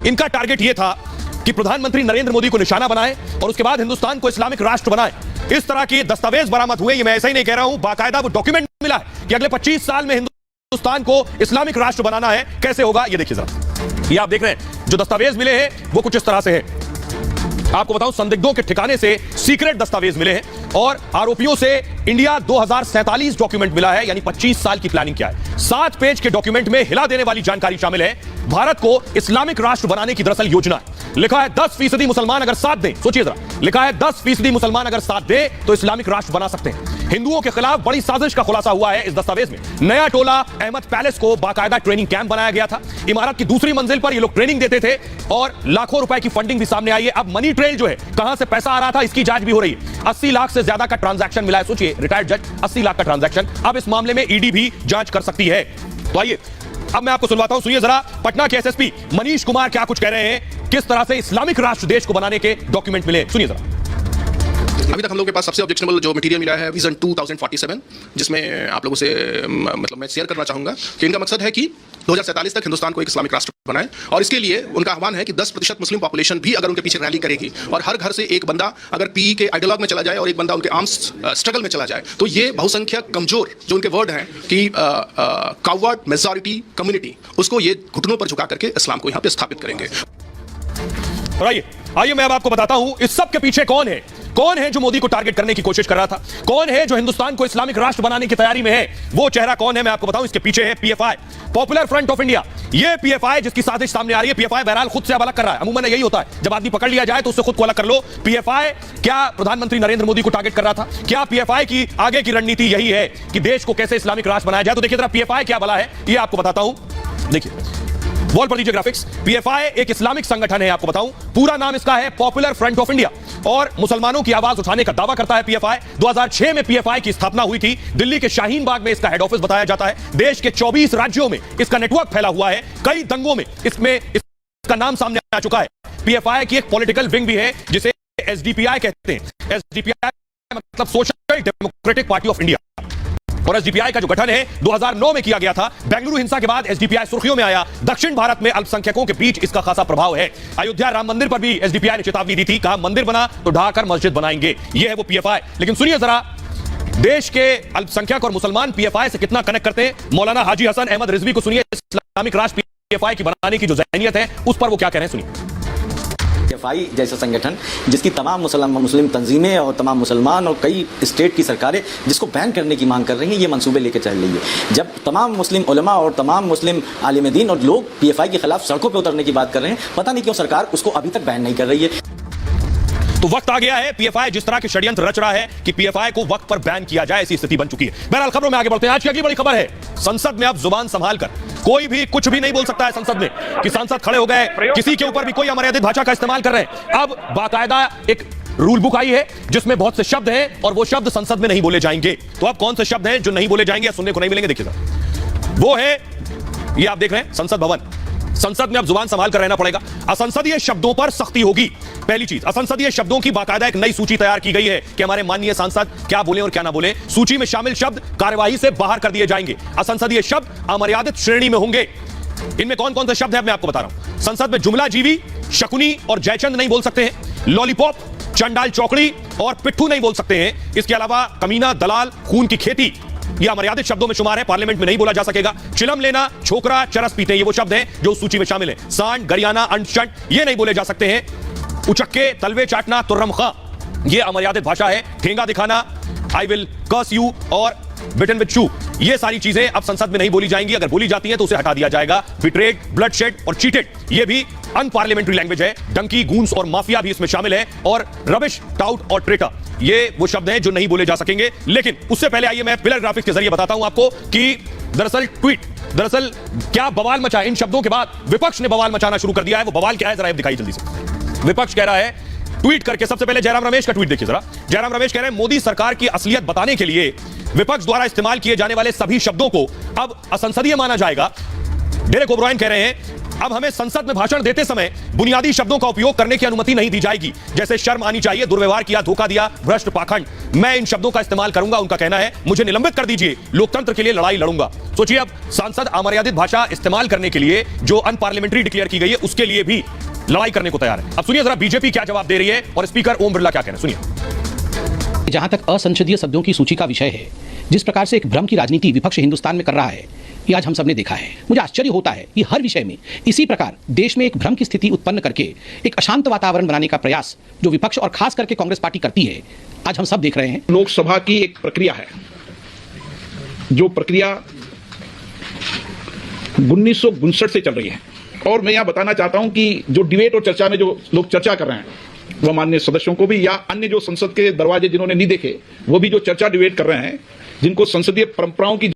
इनका टारगेट यह था कि प्रधानमंत्री नरेंद्र मोदी को निशाना बनाए और उसके बाद हिंदुस्तान को इस्लामिक राष्ट्र बनाए। इस तरह के दस्तावेज बरामद हुए, ये मैं ऐसा ही नहीं कह रहा हूं, बाकायदा वो डॉक्यूमेंट मिला है कि अगले 25 साल में हिंदुस्तान को इस्लामिक राष्ट्र बनाना है। कैसे होगा ये देखिए जरा, ये आप देख रहे हैं जो दस्तावेज मिले हैं वो कुछ इस तरह से है। आपको बताऊं, संदिग्धों के ठिकाने से सीक्रेट दस्तावेज मिले हैं और आरोपियों से इंडिया 2047 डॉक्यूमेंट मिला है, यानी 25 साल की प्लानिंग क्या है। 7 पेज के डॉक्यूमेंट में हिला देने वाली जानकारी शामिल है। भारत को इस्लामिक राष्ट्र बनाने की दरअसल योजना है। लिखा है 10% मुसलमान अगर साथ दें, सोचिए जरा, लिखा है 10% मुसलमान अगर साथ दें तो इस्लामिक राष्ट्र बना सकते हैं। हिंदुओं के खिलाफ बड़ी साजिश का खुलासा हुआ है इस दस्तावेज में। नया टोला अहमद पैलेस को बाकायदा ट्रेनिंग कैंप बनाया गया था। इमारत की दूसरी मंजिल पर ये लोग ट्रेनिंग देते थे और लाखों रुपए की फंडिंग भी सामने आई है। अब मनी ट्रेल जो है, कहां से पैसा आ रहा था, इसकी जांच भी हो रही है। 80 लाख से ज्यादा का ट्रांजैक्शन मिला है। सोचिए, रिटायर्ड जज, 80 लाख का ट्रांजैक्शन। अब इस मामले में ईडी भी जांच कर सकती है। तो आइए अब मैं आपको सुनवाता हूं, सुनिए जरा, पटना के एसएसपी मनीष कुमार क्या कुछ कह रहे हैं, किस तरह से इस्लामिक राष्ट्र देश को बनाने के डॉक्यूमेंट मिले, सुनिए जरा। अभी तक हम लोगों के पास सबसे ऑब्जेक्शनेबल जो मटेरियल मिला है विजन 2047, जिसमें आप लोगों से मतलब मैं शेयर करना चाहूंगा कि इनका मकसद है कि 2047 तक हिंदुस्तान को एक इस्लामिक राष्ट्र बनाए, और इसके लिए उनका आह्वान है कि 10% मुस्लिम पॉपुलेशन भी अगर उनके पीछे रैली करेगी और हर घर से एक बंदा अगर पीई के आइडियोलॉग में चला जाए और एक बंदा उनके आर्म्स स्ट्रगल में चला जाए, तो ये बहुसंख्यक कमजोर जो उनके वर्ड हैं कि कावर्ड मेजॉरिटी कम्युनिटी, उसको ये घुटनों पर झुका करके इस्लाम को यहाँ पे स्थापित करेंगे। आइए मैं अब आपको बताता हूं इस सब के पीछे कौन है। कौन है जो मोदी को टारगेट करने की कोशिश कर रहा था, कौन है जो हिंदुस्तान को इस्लामिक राष्ट्र बनाने की तैयारी में है। वो चेहरा कौन है मैं आपको बताऊं, इसके पीछे है PFI, popular front of India. ये पीएफआई जिसकी साजिश सामने आ रही है। पीएफआई बहरहाल खुद से अब अलग कर रहा है। अमूमन यही होता है, जब आदमी पकड़ लिया जाए तो उससे खुद को अलग कर लो। पीएफआई क्या प्रधानमंत्री नरेंद्र मोदी को टारगेट कर रहा था? क्या पीएफआई की आगे की रणनीति यही है कि देश को कैसे इस्लामिक राष्ट्र बनाया जाए? तो देखिए जरा पीएफआई क्या भला है, ये आपको बताता हूं। देखिए वॉल पर दीजिए ग्राफिक्स। पीएफआई एक इस्लामिक संगठन है, आपको बताऊं, पूरा नाम इसका है पॉपुलर फ्रंट ऑफ इंडिया, और मुसलमानों की आवाज उठाने का दावा करता है पीएफआई। 2006 में पीएफआई की स्थापना हुई थी। दिल्ली के शाहीन बाग में इसका हेड ऑफिस बताया जाता है। देश के 24 राज्यों में इसका नेटवर्क फैला हुआ है। कई दंगों में इसका नाम सामने आ चुका है। पीएफआई की एक पॉलिटिकल विंग भी है जिसे एसडीपीआई कहते हैं। एसडीपीआई मतलब social democratic party of India, और एसडीपीआई का जो गठन है 2009 में किया गया था। बेंगलुरु हिंसा के बाद एसडीपीआई सुर्खियों में आया। दक्षिण भारत में अल्पसंख्यकों के बीच इसका खासा प्रभाव है। अयोध्या राम मंदिर पर भी एसडीपीआई ने चेतावनी दी थी, कहा मंदिर बना तो ढाकर मस्जिद बनाएंगे। यह है वो पीएफआई। लेकिन सुनिए जरा, देश के अल्पसंख्यक और मुसलमान पीएफआई से कितना कनेक्ट करते हैं। मौलाना हाजी हसन अहमद रिजवी को सुनिए, इस्लामिक राष्ट्र पीएफआई की बनाने की जो ज़हनियत है उस पर वो क्या कह रहे हैं, सुनिए। पीएफआई जैसा संगठन जिसकी तमाम मुस्लिम तंजीमें और तमाम मुसलमान और कई स्टेट की सरकारें जिसको बैन करने की मांग कर रही हैं, ये मंसूबे लेकर चल रही है। जब तमाम मुस्लिम उलमा और तमाम मुस्लिम आलिम दीन और लोग पीएफआई के खिलाफ सड़कों पर उतरने की बात कर रहे हैं, पता नहीं क्यों सरकार उसको अभी तक बैन नहीं कर रही है। तो वक्त आ गया है, पीएफआई जिस तरह के षड्यंत्र रच रहा है कि पीएफआई को वक्त पर बैन किया जाए, ऐसी स्थिति बन चुकी है। बहरहाल खबरों में आगे बढ़ते हैं। आज की अगली बड़ी खबर है, संसद में अब जुबान संभाल कर कोई भी कुछ भी नहीं बोल सकता है संसद में, कि सांसद खड़े हो गए, किसी के ऊपर भी कोई अमर्यादित भाषा का इस्तेमाल कर रहे हैं। अब बाकायदा एक रूल बुक आई है जिसमें बहुत से शब्द हैं और वो शब्द संसद में नहीं बोले जाएंगे। तो अब कौन से शब्द हैं जो नहीं बोले जाएंगे या सुनने को नहीं मिलेंगे, देखिएगा। वो है, ये आप देख रहे हैं, संसद भवन। संसद में अब जुबान संभाल कर रहना पड़ेगा। असंसदीय शब्दों पर सख्ती होगी। पहली चीज, असंसदीय शब्दों की बाकायदा एक नई सूची तैयार की गई है कि हमारे माननीय सांसद क्या बोले और क्या ना बोले। सूची में शामिल शब्द कार्यवाही से बाहर कर दिए जाएंगे। असंसदीय शब्द अमर्यादित श्रेणी में होंगे। इनमें कौन कौन से शब्द हैं मैं आपको बता रहा हूं। संसद में जुमला जीवी, शकुनी और जयचंद नहीं बोल सकते हैं। लॉलीपॉप, चंडाल चौकड़ी और पिट्ठू नहीं बोल सकते हैं। इसके अलावा कमीना, दलाल, खून की खेती, यह अमर्यादित शब्दों में शुमार है, पार्लियामेंट में नहीं बोला जा सकेगा। चिलम लेना, छोकरा, चरस पीते, ये वो शब्द हैं जो सूची में शामिल हैं। सांड, गरियाना, अंशंट, ये नहीं बोले जा सकते हैं। उचक्के, तलवे चाटना, तुर्रम खां, ये अमर्यादित भाषा है। ठेंगा दिखाना, आई विल कर्स यू और बिटन विद शू, ये सारी चीजें अब संसद में नहीं बोली जाएंगी। अगर बोली जाती हैं तो उसे हटा दिया जाएगा। बिट्रेड, ब्लडशेड और चीटेड, ये भी अनपार्लियामेंट्री लैंग्वेज है। डंकी, गूंस और माफिया भी इसमें शामिल है। और रबिश, टाउट और ट्रेटर, ये वो शब्द हैं जो नहीं बोले जा सकेंगे। लेकिन उससे पहले आइए मैं पिलर ग्राफिक्स के जरिए बताता हूं आपको कि दरअसल क्या बवाल मचा। इन शब्दों के बाद विपक्ष ने बवाल मचाना शुरू कर दिया है। वो बवाल क्या है जरा दिखाई जल्दी से। विपक्ष कह रहा है, ट्वीट करके, सबसे पहले जयराम रमेश का ट्वीट देखिए जरा। जयराम रमेश कह रहे हैं, मोदी सरकार की असलियत बताने के लिए विपक्ष द्वारा इस्तेमाल किए जाने वाले सभी शब्दों को अब असंसदीय माना जाएगा। डेरेक ओब्रायन कह रहे हैं, अब हमें संसद में भाषण देते समय बुनियादी शब्दों का उपयोग करने की अनुमति नहीं दी जाएगी, जैसे शर्म आनी चाहिए, दुर्व्यवहार किया, धोखा दिया, भ्रष्ट, पाखंड। मैं इन शब्दों का इस्तेमाल करूंगा। उनका कहना है मुझे निलंबित कर दीजिए, लोकतंत्र के लिए लड़ाई लड़ूंगा। सोचिए, अब सांसद अमर्यादित भाषा इस्तेमाल करने के लिए जो अनपार्लियामेंट्री डिक्लेयर की गई है उसके लिए भी लड़ाई करने को तैयार है। अब सुनिए जरा बीजेपी क्या जवाब दे रही है और स्पीकर ओम बिरला क्या कह रहे हैं, सुनिए। जहां तक असंसदीय शब्दों की सूची का विषय है, जिस प्रकार से एक भ्रम की राजनीति विपक्ष हिंदुस्तान में कर रहा है, ये आज हम सबने देखा है। मुझे आश्चर्य होता है कि हर विषय में इसी प्रकार देश में एक भ्रम की स्थिति उत्पन्न करके एक अशांत वातावरण बनाने का प्रयास जो विपक्ष और खास करके कांग्रेस पार्टी करती है, आज हम सब देख रहे हैं। लोकसभा की एक प्रक्रिया है, जो प्रक्रिया 1959 से चल रही है, और मैं यहां बताना चाहता हूं कि जो डिबेट और चर्चा में जो लोग चर्चा कर रहे हैं, वह माननीय सदस्यों को भी या अन्य जो संसद के दरवाजे जिन्होंने नहीं देखे, वो भी जो चर्चा डिबेट कर रहे हैं, जिनको संसदीय परंपराओं की